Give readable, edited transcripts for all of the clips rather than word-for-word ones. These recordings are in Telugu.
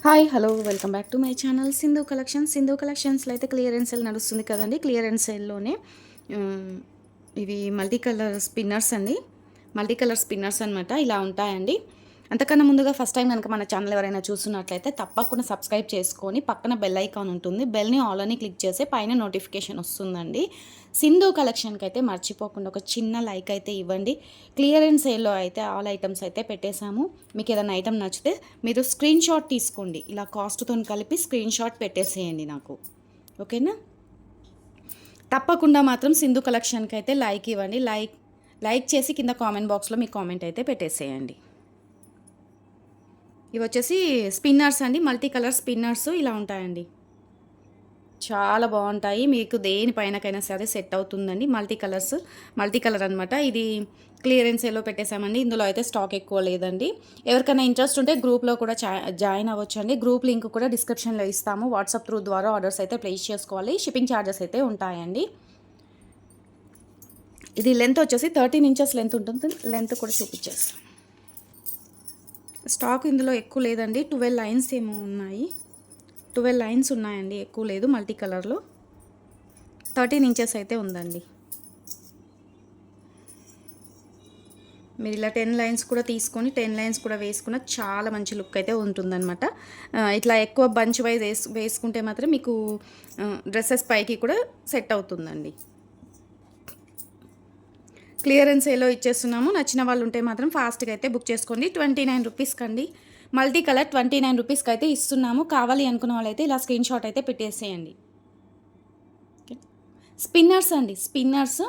Hi hello welcome back to my channel Sindhu కలెక్షన్స్లో అయితే క్లియరెన్స్ సేల్ నడుస్తుంది కదండి. క్లియరెన్స్ సేల్లోనే ఇవి మల్టీ కలర్ స్పిన్నర్స్ అనమాట. ఇలా ఉంటాయండి. అంతకన్నా ముందుగా ఫస్ట్ టైం కనుక మన ఛానల్ ఎవరైనా చూస్తున్నట్లయితే తప్పకుండా సబ్స్క్రైబ్ చేసుకొని పక్కన బెల్ ఐకాన్ ఉంటుంది, బెల్ని ఆల్ అని క్లిక్ చేస్తే పైన నోటిఫికేషన్ వస్తుందండి. సింధు కలెక్షన్కి అయితే మర్చిపోకుండా ఒక చిన్న లైక్ అయితే ఇవ్వండి. క్లియరెన్స్ సేల్లో అయితే ఆల్ ఐటమ్స్ అయితే పెట్టేశాము. మీకు ఏదైనా ఐటమ్ నచ్చితే మీరు స్క్రీన్ షాట్ తీసుకోండి, ఇలా కాస్ట్తో కలిపి స్క్రీన్ షాట్ పెట్టేసేయండి నాకు, ఓకేనా. తప్పకుండా మాత్రం సింధు కలెక్షన్కి అయితే లైక్ ఇవ్వండి. లైక్ చేసి కింద కామెంట్ బాక్స్లో మీ కామెంట్ అయితే పెట్టేసేయండి. ఇవి వచ్చేసి స్పిన్నర్స్ అండి, మల్టీ కలర్ స్పిన్నర్స్ ఇలా ఉంటాయండి. చాలా బాగుంటాయి, మీకు దేనిపైనకైనా సరే సెట్ అవుతుందండి. మల్టీ కలర్ అనమాట. ఇది క్లియరెన్స్ సేల్లో పెట్టేశామండి. ఇందులో అయితే స్టాక్ ఎక్కువ లేదండి. ఎవరికైనా ఇంట్రెస్ట్ ఉంటే గ్రూప్లో కూడా జాయిన్ అవ్వచ్చు అండి. గ్రూప్ లింక్ కూడా డిస్క్రిప్షన్లో ఇస్తాము. వాట్సాప్ త్రూ ద్వారా ఆర్డర్స్ అయితే ప్లేస్ చేసుకోవాలి. షిప్పింగ్ ఛార్జెస్ అయితే ఉంటాయండి. ఇది లెంత్ వచ్చేసి 13 ఇంచెస్ లెంత్ ఉంటుంది. లెంత్ కూడా చూపించేస్తాం. స్టాక్ ఇందులో ఎక్కువ లేదండి. 12 లైన్స్ ఏమో ఉన్నాయి. 12 లైన్స్ ఉన్నాయండి, ఎక్కువ లేదు. మల్టీ కలర్లో 13 ఇంచెస్ అయితే ఉందండి. మీరు ఇలా 10 లైన్స్ కూడా తీసుకొని 10 లైన్స్ కూడా వేసుకున్న చాలా మంచి లుక్ అయితే ఉంటుందన్నమాట. ఇట్లా ఎక్కువ బంచ్ వైజ్ వేసుకుంటే మాత్రం మీకు డ్రెస్సెస్ పైకి కూడా సెట్ అవుతుందండి. క్లియరెన్స్ సేల్లో ఇచ్చేస్తున్నాము. నచ్చిన వాళ్ళు ఉంటే మాత్రం ఫాస్ట్గా అయితే బుక్ చేసుకోండి. 29 రూపీస్కి అండి. మల్టీ కలర్ 29 రూపీస్కి అయితే ఇస్తున్నాము. కావాలి అనుకున్న వాళ్ళైతే ఇలా స్క్రీన్ షాట్ అయితే పెట్టేసేయండి. స్పిన్నర్స్ అండి, స్పిన్నర్స్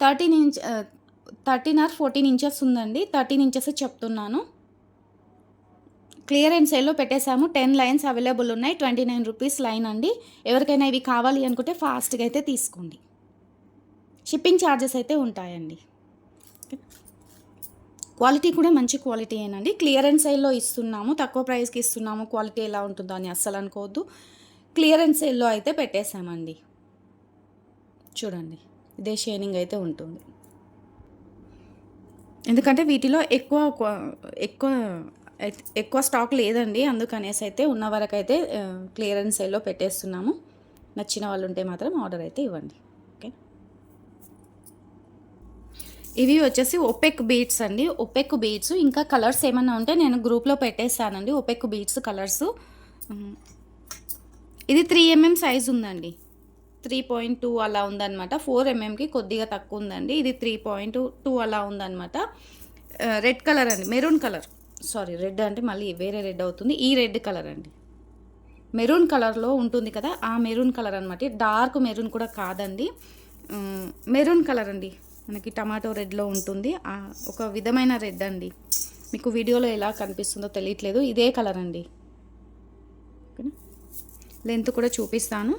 13 ఆర్ 14 ఇంచెస్ ఉందండి. 13 ఇంచెస్ చెప్తున్నాను. క్లియరెన్స్ సేల్లో పెట్టేశాము. 10 లైన్స్ అవైలబుల్ ఉన్నాయి. 29 రూపీస్ లైన్ అండి. ఎవరికైనా ఇవి కావాలి అనుకుంటే ఫాస్ట్గా అయితే తీసుకోండి. షిప్పింగ్ ఛార్జెస్ అయితే ఉంటాయండి. క్వాలిటీ కూడా మంచి క్వాలిటీ ఏనండి. క్లియరెన్స్ సేల్లో ఇస్తున్నాము, తక్కువ ప్రైస్కి ఇస్తున్నాము. క్వాలిటీ ఎలా ఉంటుందో అని అస్సలు అనుకోవద్దు. క్లియరెన్స్ సేల్లో అయితే పెట్టేశామండి. చూడండి, ఇదే షైనింగ్ అయితే ఉంటుంది. ఎందుకంటే వీటిలో ఎక్కువ స్టాక్ లేదండి. అందుకనేసి అయితే ఉన్న వరకు అయితే క్లియరెన్స్ సేల్లో పెట్టేస్తున్నాము. నచ్చిన వాళ్ళు ఉంటే మాత్రం ఆర్డర్ అయితే ఇవ్వండి. ఇవి వచ్చేసి ఒపెక్ బీడ్స్ అండి. ఒపెక్ బీడ్స్ ఇంకా కలర్స్ ఏమన్నా ఉంటే నేను గ్రూప్లో పెట్టేస్తానండి. OPEC beads colours. ఇది 3mm సైజ్ ఉందండి. 3.2 అలా ఉందన్నమాట. 4mmకి కొద్దిగా తక్కువ ఉందండి. ఇది 3.2 అలా ఉందన్నమాట. రెడ్ కలర్ అండి, మెరూన్ కలర్. సారీ, రెడ్ అంటే మళ్ళీ వేరే రెడ్ అవుతుంది. ఈ రెడ్ కలర్ అండి, మెరూన్ కలర్లో ఉంటుంది కదా, ఆ మెరూన్ కలర్ అనమాట. డార్క్ మెరూన్ కూడా కాదండి, మెరూన్ కలర్ అండి. మనకి టమాటో రెడ్లో ఉంటుంది. ఒక విధమైన రెడ్ అండి. మీకు వీడియోలో ఎలా కనిపిస్తుందో తెలియట్లేదు. ఇదే కలర్ అండి. ఓకేనా. లెంత్ కూడా చూపిస్తాను.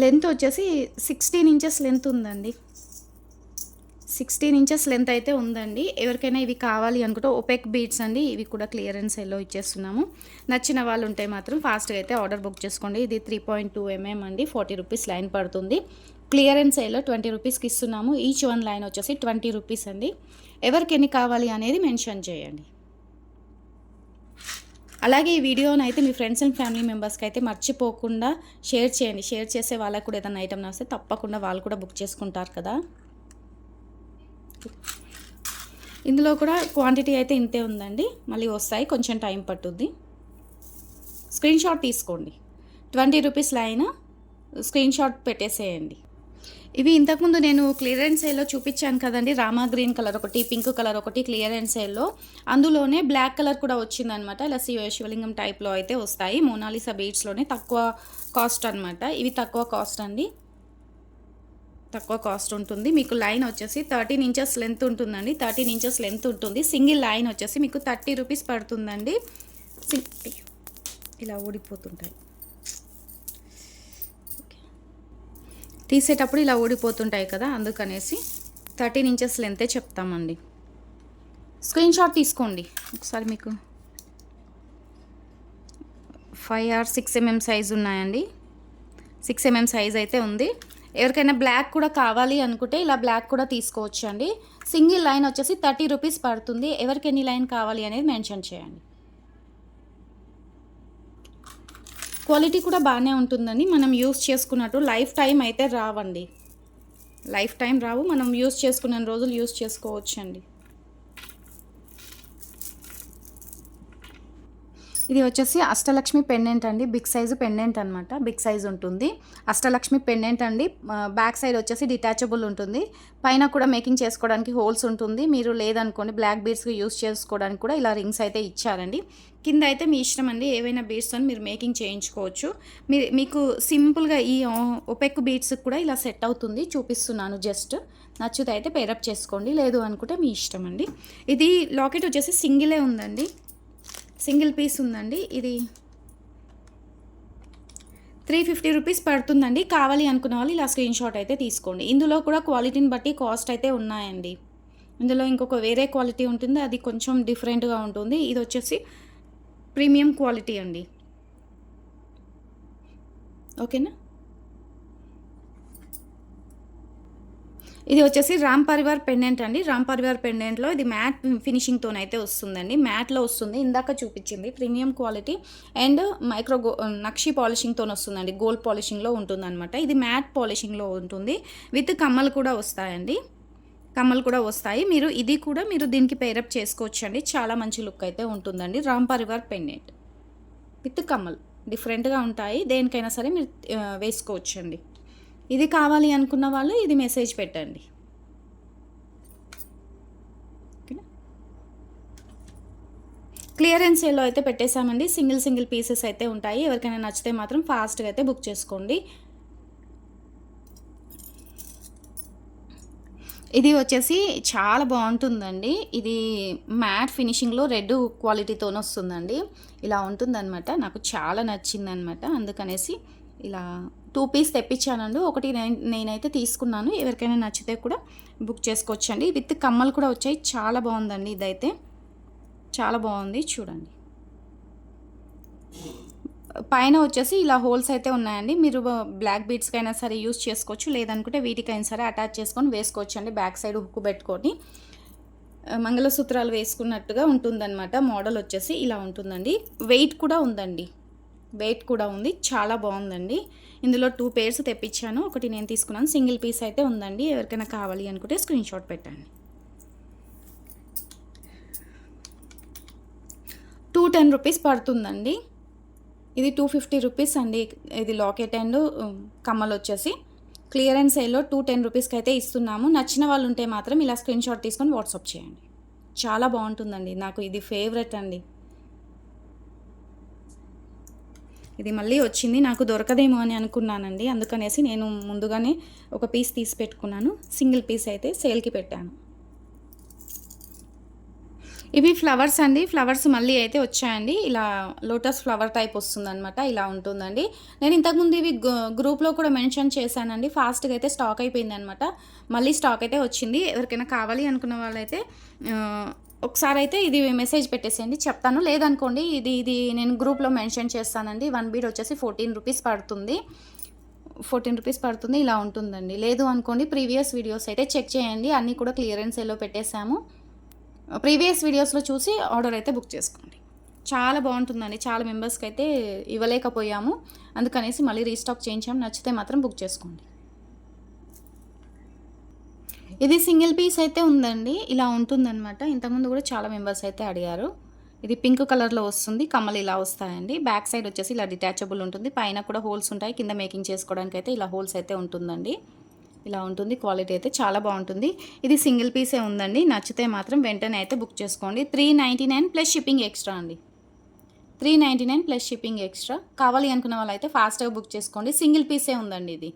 లెంత్ వచ్చేసి 16 ఇంచెస్ లెంత్ ఉందండి. 16 ఇంచెస్ లెంత్ అయితే ఉందండి. ఎవరికైనా ఇవి కావాలి అనుకుంటే ఒపెక్ బీడ్స్ అండి. ఇవి కూడా క్లియరెన్స్ సేల్లో ఇచ్చేస్తున్నాము. నచ్చిన వాళ్ళు ఉంటే మాత్రం ఫాస్ట్గా అయితే ఆర్డర్ బుక్ చేసుకోండి. ఇది 3.2mm అండి. 40 రూపీస్ లైన్ పడుతుంది. క్లియరెన్స్ సేల్లో 20 రూపీస్కి ఇస్తున్నాము. ఈచ్ 1 లైన్ వచ్చేసి 20 రూపీస్ అండి. ఎవరికి ఎన్ని కావాలి అనేది మెన్షన్ చేయండి. అలాగే ఈ వీడియోని అయితే మీ ఫ్రెండ్స్ అండ్ ఫ్యామిలీ మెంబర్స్కి అయితే మర్చిపోకుండా షేర్ చేయండి. షేర్ చేసే వాళ్ళకు కూడా ఏదైనా ఐటమ్ వస్తే తప్పకుండా వాళ్ళు కూడా బుక్ చేసుకుంటారు కదా. ఇందులో కూడా క్వాంటిటీ అయితే ఇంతే ఉందండి. మళ్ళీ వస్తాయి, కొంచెం టైం పట్టుద్ది. స్క్రీన్ షాట్ తీసుకోండి. 20 రూపీస్ లైన్ స్క్రీన్ షాట్ పెట్టేసేయండి. ఇవి ఇంతకుముందు నేను క్లియరెన్స్ సేల్లో చూపించాను కదండి. రామా గ్రీన్ కలర్ ఒకటి, పింక్ కలర్ ఒకటి క్లియరెన్స్ సేల్లో. అందులోనే బ్లాక్ కలర్ కూడా వచ్చిందనమాట. ఇలా శివలింగం టైప్లో అయితే వస్తాయి. మోనాలిసా బీడ్స్లోనే తక్కువ కాస్ట్ అనమాట. ఇవి తక్కువ కాస్ట్ అండి, తక్కువ కాస్ట్ ఉంటుంది. మీకు లైన్ వచ్చేసి 13 ఇంచెస్ లెంత్ ఉంటుందండి. 13 ఇంచెస్ లెంత్ ఉంటుంది. సింగిల్ లైన్ వచ్చేసి మీకు 30 రూపీస్ పడుతుందండి. ఇలా ఊడిపోతుంటాయి, తీసేటప్పుడు ఇలా ఊడిపోతుంటాయి కదా, అందుకనేసి 13 ఇంచెస్ లెంతే చెప్తామండి. స్క్రీన్ షాట్ తీసుకోండి ఒకసారి. మీకు 5 or 6mm సైజ్ ఉన్నాయండి. 6mm సైజ్ అయితే ఉంది. ఎవరికైనా బ్లాక్ కూడా కావాలి అనుకుంటే ఇలా బ్లాక్ కూడా తీసుకోవచ్చు అండి. సింగిల్ లైన్ వచ్చేసి 30 రూపీస్ పడుతుంది. ఎవరికి ఎన్ని లైన్ కావాలి అనేది మెన్షన్ చేయండి. క్వాలిటీ కూడా బాగానే ఉంటుందండి. మనం యూస్ చేసుకున్నట్టు లైఫ్ టైం అయితే రావండి. లైఫ్ టైం రావు. మనం యూస్ చేసుకున్న రోజులు యూస్ చేసుకోవచ్చండి. ఇది వచ్చేసి అష్టలక్ష్మి పెండెంట్ అండి. బిగ్ సైజు పెండెంట్ అనమాట. బిగ్ సైజ్ ఉంటుంది. అష్టలక్ష్మి పెండెంట్ అండి. బ్యాక్ సైడ్ వచ్చేసి డిటాచబుల్ ఉంటుంది. పైన కూడా మేకింగ్ చేసుకోవడానికి హోల్స్ ఉంటుంది. మీరు లేదనుకోండి బ్లాక్ బీడ్స్కి యూస్ చేసుకోవడానికి కూడా ఇలా రింగ్స్ అయితే ఇచ్చారండి. కింద అయితే మీ ఇష్టం అండి. ఏవైనా బీడ్స్తో మీరు మేకింగ్ చేయించుకోవచ్చు. మీకు సింపుల్గా ఈ ఒపెక్ బీడ్స్ కూడా ఇలా సెట్ అవుతుంది. చూపిస్తున్నాను జస్ట్. నచ్చితే అయితే పేరప్ చేసుకోండి. లేదు అనుకుంటే మీ ఇష్టం అండి. ఇది లాకెట్ వచ్చేసి సింగిలే ఉందండి. సింగిల్ పీస్ ఉందండి. ఇది 350 రూపీస్ పడుతుందండి. కావాలి అనుకున్న వాళ్ళు ఇలా స్క్రీన్ షాట్ అయితే తీసుకోండి. ఇందులో కూడా క్వాలిటీని బట్టి కాస్ట్ అయితే ఉన్నాయండి. ఇందులో ఇంకొక వేరే క్వాలిటీ ఉంటుంది. అది కొంచెం డిఫరెంట్గా ఉంటుంది. ఇది వచ్చేసి ప్రీమియం క్వాలిటీ అండి. ఓకేనా. ఇది వచ్చేసి రామ్ పరివార్ పెండెంట్ అండి. రామ్ పరివార్ పెండెంట్లో ఇది మ్యాట్ ఫినిషింగ్తోనైతే వస్తుందండి. మ్యాట్లో వస్తుంది. ఇందాక చూపించింది ప్రీమియం క్వాలిటీ అండ్ నక్షి పాలిషింగ్తో వస్తుందండి. గోల్డ్ పాలిషింగ్లో ఉంటుందన్నమాట. ఇది మ్యాట్ పాలిషింగ్లో ఉంటుంది. విత్ కమ్మలు కూడా వస్తాయండి. కమ్మలు కూడా వస్తాయి. ఇది కూడా మీరు దీనికి పేరప్ చేసుకోవచ్చు అండి. చాలా మంచి లుక్ అయితే ఉంటుందండి. రామ్ పరివార్ పెండెంట్ విత్ కమ్మలు డిఫరెంట్గా ఉంటాయి. దేనికైనా సరే మీరు వేసుకోవచ్చు అండి. ఇది కావాలి అనుకున్న వాళ్ళు ఇది మెసేజ్ పెట్టండి. క్లియరెన్స్ సేల్లో అయితే పెట్టేశామండి. సింగిల్ పీసెస్ అయితే ఉంటాయి. ఎవరికైనా నచ్చితే మాత్రం ఫాస్ట్గా అయితే బుక్ చేసుకోండి. ఇది వచ్చేసి చాలా బాగుంటుందండి. ఇది మ్యాట్ ఫినిషింగ్లో రెడ్ క్వాలిటీతో వస్తుందండి. ఇలా ఉంటుందన్నమాట. నాకు చాలా నచ్చిందనమాట. అందుకనేసి ఇలా 2 పీస్ తెప్పించానండి. ఒకటి నేనైతే తీసుకున్నాను. ఎవరికైనా నచ్చితే కూడా బుక్ చేసుకోవచ్చండి. విత్ కమ్మలు కూడా వచ్చాయి. చాలా బాగుందండి. ఇదైతే చాలా బాగుంది. చూడండి. పైన వచ్చేసి ఇలా హోల్స్ అయితే ఉన్నాయండి. మీరు బ్లాక్ బీడ్స్కి అయినా సరే యూస్ చేసుకోవచ్చు. లేదనుకుంటే వీటికైనా సరే అటాచ్ చేసుకొని వేసుకోవచ్చు అండి. బ్యాక్ సైడ్ హుక్ పెట్టుకొని మంగళసూత్రాలు వేసుకున్నట్టుగా ఉంటుందన్నమాట. మోడల్ వచ్చేసి ఇలా ఉంటుందండి. వెయిట్ కూడా ఉందండి. వెయిట్ కూడా ఉంది. చాలా బాగుందండి. ఇందులో 2 పేర్స్ తెప్పించాను. ఒకటి నేను తీసుకున్నాను. సింగిల్ పీస్ అయితే ఉందండి. ఎవరికైనా కావాలి అనుకుంటే స్క్రీన్ షాట్ పెట్టండి. 210 రూపీస్ పడుతుందండి. ఇది 250 రూపీస్ అండి. ఇది లాకెట్ అండ్ కమ్మలు వచ్చేసి క్లియరెన్స్ సేల్లో 210 రూపీస్కి అయితే ఇస్తున్నాము. నచ్చిన వాళ్ళు ఉంటే మాత్రం ఇలా స్క్రీన్ షాట్ తీసుకొని వాట్సాప్ చేయండి. చాలా బాగుంటుందండి. నాకు ఇది ఫేవరెట్ అండి. ఇది మళ్ళీ వచ్చింది. నాకు దొరకదేమో అని అనుకున్నానండి. అందుకనేసి నేను ముందుగానే ఒక పీస్ తీసి పెట్టుకున్నాను. సింగిల్ పీస్ అయితే సేల్కి పెట్టాను. ఇవి ఫ్లవర్స్ అండి. ఫ్లవర్స్ మళ్ళీ అయితే వచ్చాయండి. ఇలా లోటస్ ఫ్లవర్ టైప్ వస్తుందన్నమాట. ఇలా ఉంటుందండి. నేను ఇంతకుముందు ఇవి గ్రూప్లో కూడా మెన్షన్ చేశానండి. ఫాస్ట్గా అయితే స్టాక్ అయిపోయింది అనమాట. మళ్ళీ స్టాక్ అయితే వచ్చింది. ఎవరికైనా కావాలి అనుకున్న వాళ్ళైతే ఒకసారి అయితే ఇది మెసేజ్ పెట్టేసేయండి. చెప్తాను. లేదనుకోండి ఇది నేను గ్రూప్లో మెన్షన్ చేస్తానండి. 1 బీడ్ వచ్చేసి 14 రూపీస్ పడుతుంది. 14 రూపీస్ పడుతుంది. ఇలా ఉంటుందండి. లేదు అనుకోండి ప్రీవియస్ వీడియోస్ అయితే చెక్ చేయండి. అన్నీ కూడా క్లియరెన్స్ సేల్లో పెట్టేశాము. ప్రీవియస్ వీడియోస్లో చూసి ఆర్డర్ అయితే బుక్ చేసుకోండి. చాలా బాగుంటుందండి. చాలా మెంబర్స్కి అయితే ఇవ్వలేకపోయాము. అందుకనేసి మళ్ళీ రీస్టాక్ చేయించాము. నచ్చితే మాత్రం బుక్ చేసుకోండి. ఇది సింగిల్ పీస్ అయితే ఉందండి. ఇలా ఉంటుందన్నమాట. ఇంతకుముందు కూడా చాలా మెంబర్స్ అయితే అడిగారు. ఇది పింక్ కలర్లో వస్తుంది. కమ్మలు ఇలా వస్తాయండి. బ్యాక్ సైడ్ వచ్చేసి ఇలా డిటాచబుల్ ఉంటుంది. పైన కూడా హోల్స్ ఉంటాయి. కింద మేకింగ్ చేసుకోవడానికి అయితే ఇలా హోల్స్ అయితే ఉంటుందండి. ఇలా ఉంటుంది. క్వాలిటీ అయితే చాలా బాగుంటుంది. ఇది సింగిల్ పీసే ఉందండి. నచ్చితే మాత్రం వెంటనే అయితే బుక్ చేసుకోండి. 399 ప్లస్ షిప్పింగ్ ఎక్స్ట్రా అండి. 399 ప్లస్ షిప్పింగ్ ఎక్స్ట్రా. కావాలి అనుకున్న వాళ్ళు అయితే ఫాస్ట్గా బుక్ చేసుకోండి. సింగిల్ పీసే ఉందండి ఇది.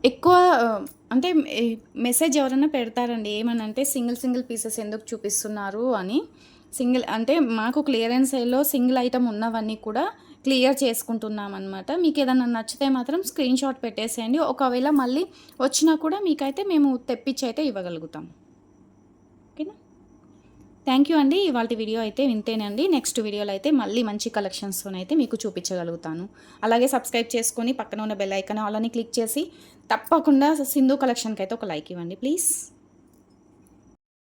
ఎక్కువ అంటే మెసేజ్ ఎవరైనా పెడతారండి. ఏమనంటే సింగిల్ పీసెస్ ఎందుకు చూపిస్తున్నారు అని. అంటే మాకు క్లియరెన్స్ సేల్లో సింగిల్ ఐటమ్ ఉన్నవన్నీ కూడా క్లియర్ చేసుకుంటున్నాం అనమాట. మీకు ఏదైనా నచ్చితే మాత్రం స్క్రీన్ షాట్ పెట్టేసేయండి. ఒకవేళ మళ్ళీ వచ్చినా కూడా మీకైతే మేము తెప్పించి అయితే ఇవ్వగలుగుతాం. ఓకేనా. థ్యాంక్ యూ అండి. ఇవాల్టి వీడియో అయితే ఇంతేనండి. నెక్స్ట్ వీడియోలో అయితే మళ్ళీ మంచి కలెక్షన్స్‌తోనైతే మీకు చూపించగలుగుతాను. అలాగే సబ్స్క్రైబ్ చేసుకొని పక్కన ఉన్న బెల్ ఐకాన్ ఆల్ అని క్లిక్ చేసి తప్పకుండా సింధు కలెక్షన్‌కైతే ఒక లైక్ ఇవ్వండి ప్లీజ్.